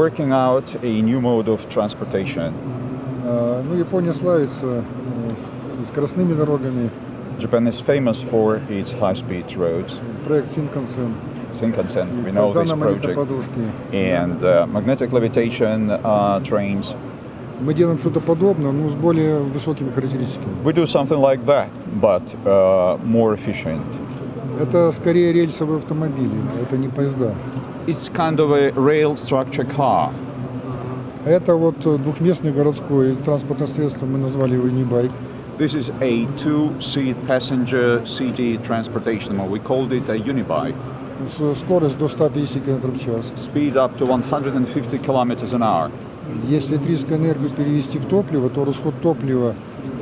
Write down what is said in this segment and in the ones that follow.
working out a new mode of transportation. Ну, Япония славится скоростными дорогами. Japan is famous for its high-speed roads. Проект Shinkansen. We know this project. And magnetic levitation trains. Мы делаем что-то подобное, но с более высокими характеристиками. We do something like that, but more efficient. Это скорее рельсовые автомобили, это не поезда. It's kind of a rail structure car. Это вот двухместный городской транспортное средство, мы назвали его e-bike. This is a two-seat passenger city transportation, or we called it a unibike. Скорость до 150 км в час. Speed up to 150 kilometers an hour. Если электрическую энергию перевести в топливо, то расход топлива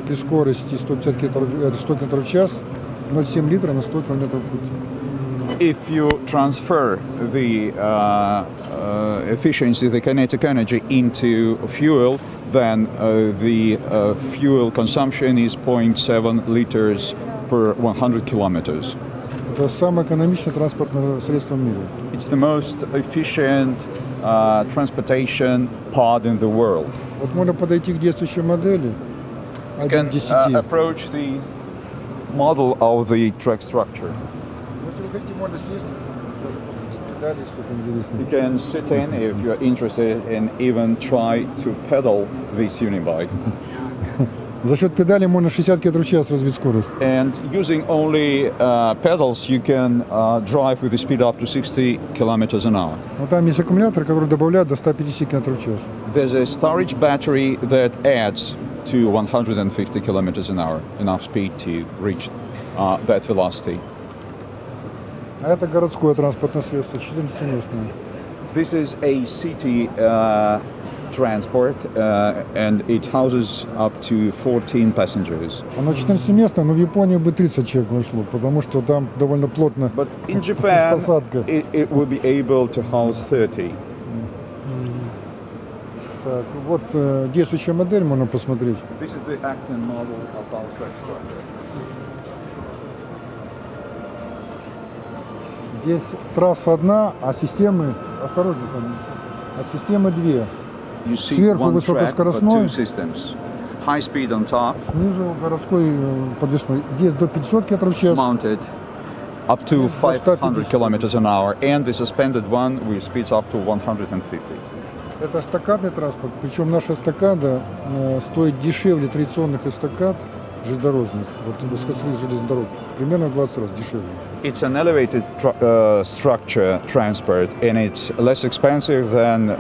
при скорости 150 км в час 0,7 литра на 100 км в путь. If you transfer the efficiency, the kinetic energy into fuel, then the fuel consumption is 0.7 liters per 100 kilometers. Это самое экономичное транспортное средство в мире. It's the most efficient transportation pod in the world. Вот можно подойти к действующей модели. You can approach the model of the track structure. Если вы хотите, можно сесть. Педали, что-то интересное. You can sit in if you're interested and even try to pedal this unibike. За счет педали можно 60 км в час развить скорость. And using only pedals, you can drive with a speed up to 60 kilometers an hour. Вот там есть аккумулятор, который добавляет до 150 км в час. There's a storage battery that adds to 150 kilometers an hour, enough speed to reach that velocity. А это городское транспортное средство, 14-местное. This is a city transport, and it houses up to 14 passengers. Оно 14-местное, но в Японии бы 30 человек вошло, потому что там довольно плотно. But in Japan, it will be able to house 30. Так, вот действующая модель, можно посмотреть. This is the acting model of our track structure. Здесь трасса одна, а системы, осторожно там, а системы две. You see Сверху one track, but высокоскоростной, two systems. High speed on top, снизу городской подвесной. Здесь до 500 км в час. mounted up to 500 kilometers an hour, and the suspended one with speeds up to 150. Это эстакадный транспорт, причем наша эстакада стоит дешевле традиционных эстакад железнодорожных, вот высокоскоростных железных дорог, примерно в 20 раз дешевле. It's an elevated structure transport, and it's less expensive than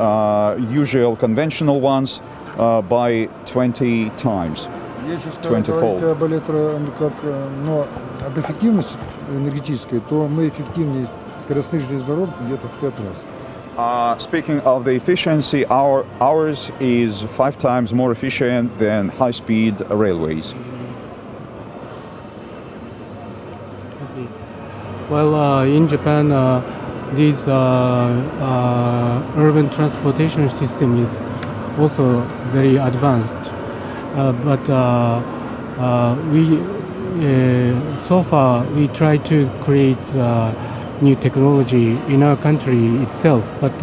usual conventional ones by 20 times. Если сказать об эффективности энергетической, то мы эффективнее скоростных железных дорог где-то в 5 раз. Speaking of the efficiency, ours is 5 times more efficient than high-speed railways. Well, in Japan, this urban transportation system is also very advanced. But so far we try to create new technology in our country itself. But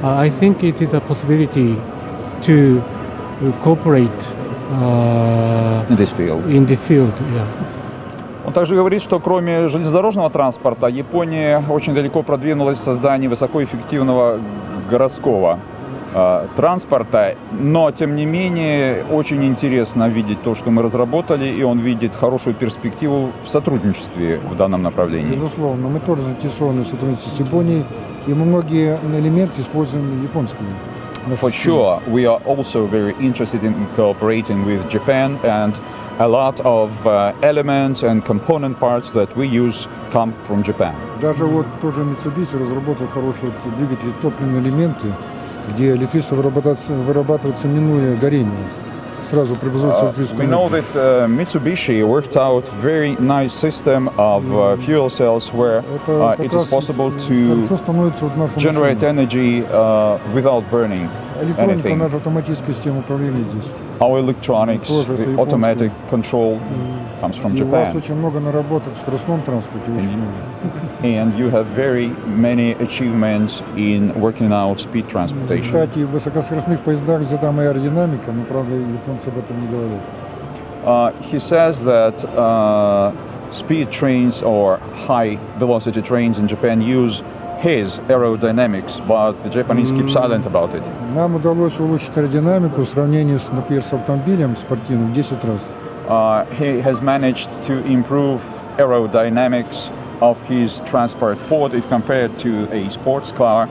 I think it is a possibility to cooperate in this field. Yeah. Он также говорит, что кроме железнодорожного транспорта, Япония очень далеко продвинулась в создании высокоэффективного городского транспорта, но тем не менее очень интересно видеть то, что мы разработали, и он видит хорошую перспективу в сотрудничестве в данном направлении. Безусловно, мы тоже заинтересованы в сотрудничестве с Японией, и мы многие элементы используем японскими. For sure, we are also very interested in cooperating with Japan, and a lot of elements and component parts that we use come from Japan. Даже вот тоже Mitsubishi разработал хорошие двигатели, топливные элементы, где электричество вырабатывается, минуя горение. Сразу преобразуется электрическая энергия. We know that Mitsubishi worked out very nice system of fuel cells where it is possible to generate energy without burning электроника, наша автоматическая система управления здесь. Our electronics, the automatic control. comes from И у вас Japan. очень много наработок в скоростном транспорте, очень много. And you have very many achievements in working out speed transportation. Кстати, в высокоскоростных поездах взята моя аэродинамика, но, правда, японцы об этом не говорят. He says that speed trains or high velocity trains in Japan use his aerodynamics, but the Japanese keep silent about it. Нам удалось улучшить аэродинамику в сравнении, например, с автомобилем спортивным в 10 раз. He has managed to improve aerodynamics of his transport pod if compared to a sports car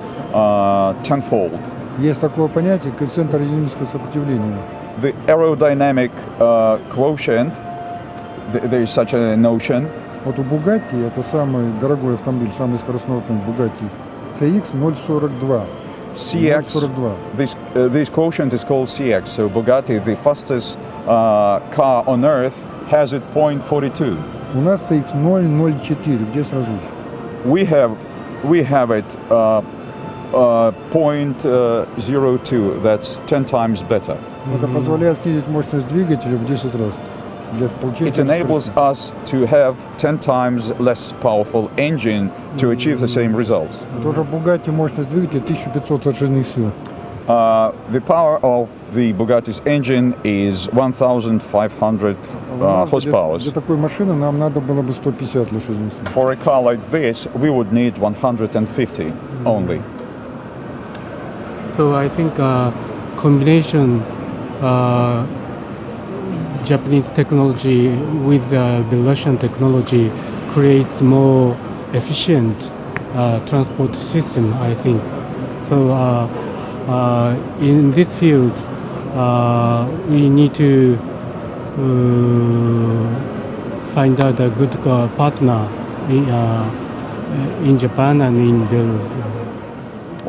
tenfold. Есть такое понятие коэффициент аэродинамического сопротивления. The aerodynamic quotient, there is such a notion. Вот у Bugatti, это самый дорогой автомобиль, самый скоростной автомобиль Bugatti, CX 0,42. CX, 0,42. this quotient is called CX. So Bugatti, the fastest car on earth, has it 0.42. У нас CX 0,04, в 10 раз лучше. We have it 0.02. That's 10 times better. Это позволяет снизить мощность двигателя в 10 раз. Для получения It enables us to have 10 times less powerful engine to achieve the same results. Тоже Bugatti мощность двигателя 1500 лошадиных сил. The power of the Bugatti's engine is 1,500 horsepower. Для такой машины нам надо было бы 150 лошадиных сил. For a car like this, we would need 150 only. So I think combination Japanese technology with the Russian technology creates more efficient transport system, I think. So in this field, we need to find out a good partner in Japan and in Belarus.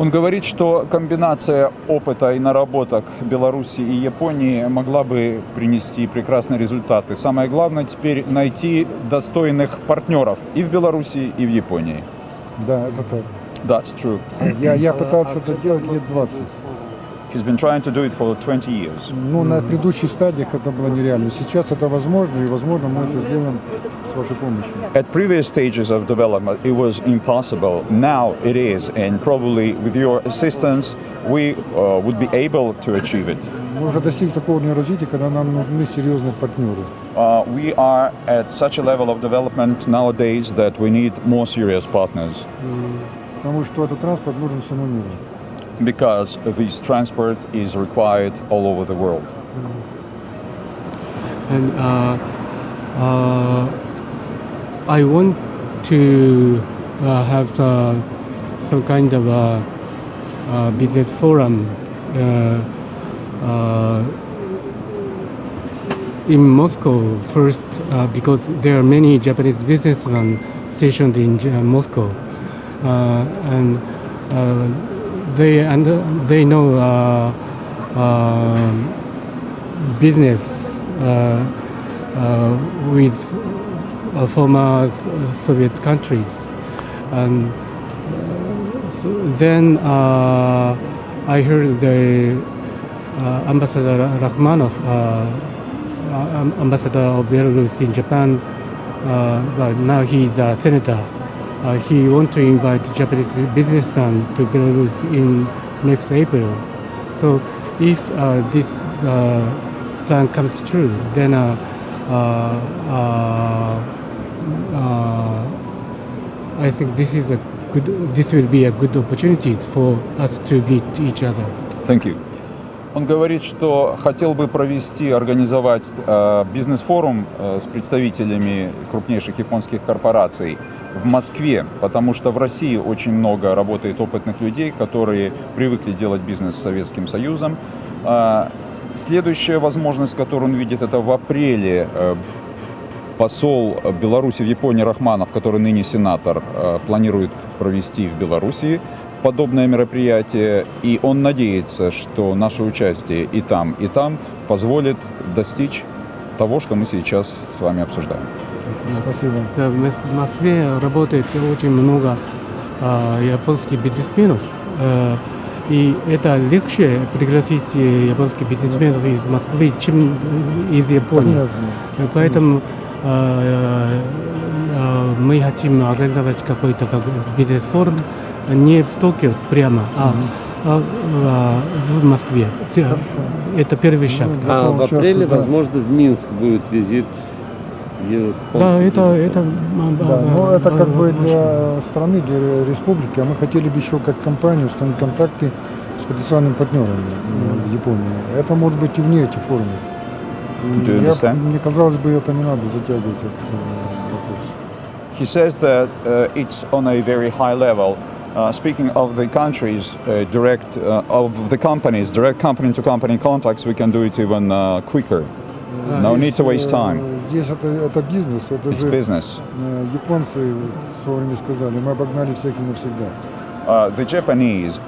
Он говорит, что комбинация опыта и наработок Беларуси и Японии могла бы принести прекрасные результаты. Самое главное теперь найти достойных партнеров и в Беларуси, и в Японии. Да, это так. That's true. Я пытался это делать лет 20. He's been trying to do it for 20 years. Ну, на предыдущих стадиях это было нереально. Сейчас это возможно, и, возможно, мы это сделаем с вашей помощью. At previous stages of development, it was impossible. Now it is, and probably with your assistance, we would be able to achieve it. Мы уже достигли такого уровня развития, когда нам нужны серьезные партнеры. We are at such a level of development nowadays that we need more serious partners. Потому что этот транспорт нужен всему миру. Because this transport is required all over the world. And I want to have some kind of a business forum in Moscow first, because there are many Japanese businessmen stationed in Moscow, and they know business with former Soviet countries, and then I heard the Ambassador Rachmanov, ambassador of Belarus in Japan, but now he's a senator. He wants to invite Japanese businessmen to Belarus in next April. So if this plan comes true, then I think this will be a good opportunity for us to meet each other. Thank you. Он говорит, что хотел бы организовать бизнес-форум с представителями крупнейших японских корпораций в Москве, потому что в России очень много работает опытных людей, которые привыкли делать бизнес с Советским Союзом. Следующая возможность, которую он видит, это в апреле посол Беларуси в Японии Рахманов, который ныне сенатор, планирует провести в Беларуси подобное мероприятие, и он надеется, что наше участие и там позволит достичь того, что мы сейчас с вами обсуждаем. Спасибо. Да, в Москве работает очень много японских бизнесменов, и это легче пригласить японских бизнесменов из Москвы, чем из Японии. Понятно. Поэтому мы хотим организовать какой-то бизнес-форум не в Токио прямо, в Москве. Это первый шаг. Готов в апреле, участвовать, да. возможно, в Минск будет визит Да, японских это, бизнесменов. Да, но это как бы для страны, для республики, а мы хотели бы еще как компания установить контакты с потенциальными партнерами в Японии. Это может быть и вне этих форумов. Do you understand? Мне казалось бы, это не надо затягивать этот вопрос. He says that it's on a very high level. Speaking of the countries, of the companies, direct company-to-company contacts, we can do it even quicker. No need to waste time. Здесь это бизнес, это It's же business. японцы в свое время сказали, мы обогнали всех и навсегда. The Japanese,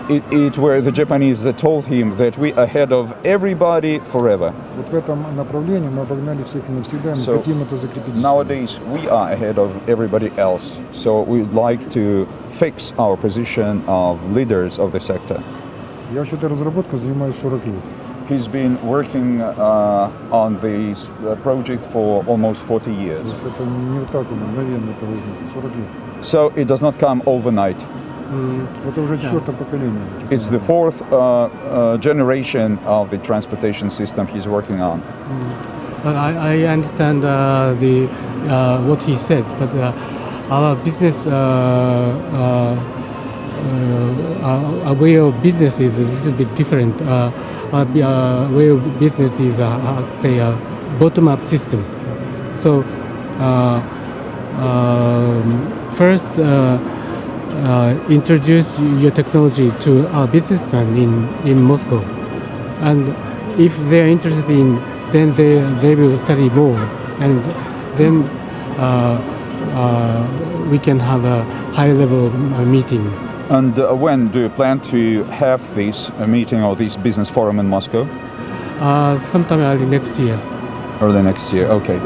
it were the Japanese that told him that we ahead of everybody forever. Вот в этом направлении мы обогнали всех и навсегда, и мы So, хотим это закрепить. Nowadays, we are ahead of everybody else. So we'd like to fix our position of leaders of the sector. Я вообще этой разработкой занимаюсь 40 лет. He's been working on this project for almost 40 То years. есть это не вот так мгновенно это возникло, 40 лет. So it does not come overnight. Это уже четвертое поколение. It's the fourth generation of the transportation system he's working on. But I understand what he said, but our business, our way of business is a little bit different. Our way of business is, say, a bottom-up system. So first, introduce your technology to our businessmen in Moscow, and if they are interested in, then they will study more, and then we can have a high-level meeting. And when do you plan to have this meeting or this business forum in Moscow? Sometime early next year. Early next year, okay.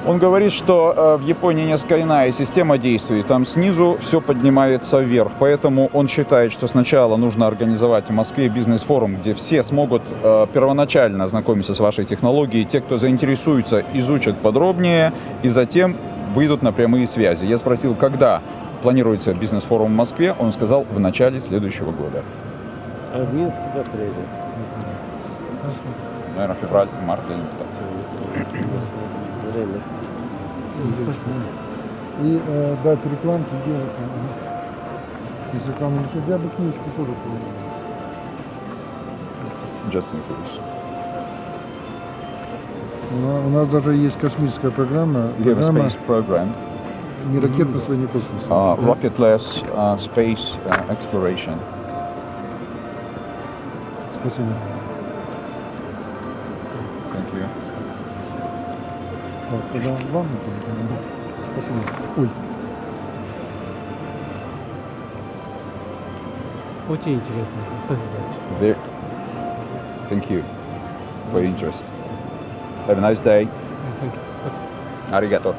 Он говорит, что в Японии несколько иная система действий. Там снизу все поднимается вверх. Поэтому он считает, что сначала нужно организовать в Москве бизнес-форум, где все смогут первоначально ознакомиться с вашей технологией. Те, кто заинтересуется, изучат подробнее и затем выйдут на прямые связи. Я спросил, когда планируется бизнес-форум в Москве. Он сказал, в начале следующего года. А в Минске в апреле. Наверное, февраль, март или Время. И дать рекламку делать. Если рекламу не я бы книжку тоже получил. Just in case. У нас даже есть космическая программа. We have a space program. Не ракетное освоение космоса. Rocketless space exploration. Спасибо. Thank you. Так, тогда вам это. Спасибо. Ой. Очень интересно. Спасибо. There. Thank you for your interest. Have a nice day. Thank you. Arigato.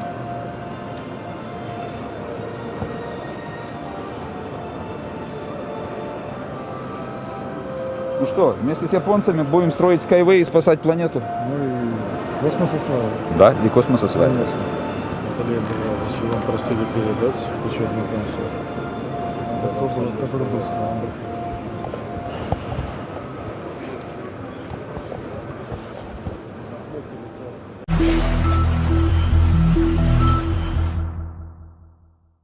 Ну что, вместе с японцами будем строить SkyWay и спасать планету? Ну и космос осваивать. Да, и космос осваивать. Конечно. Наталья Ивановна, вам просили передать учебную консоль. Который был.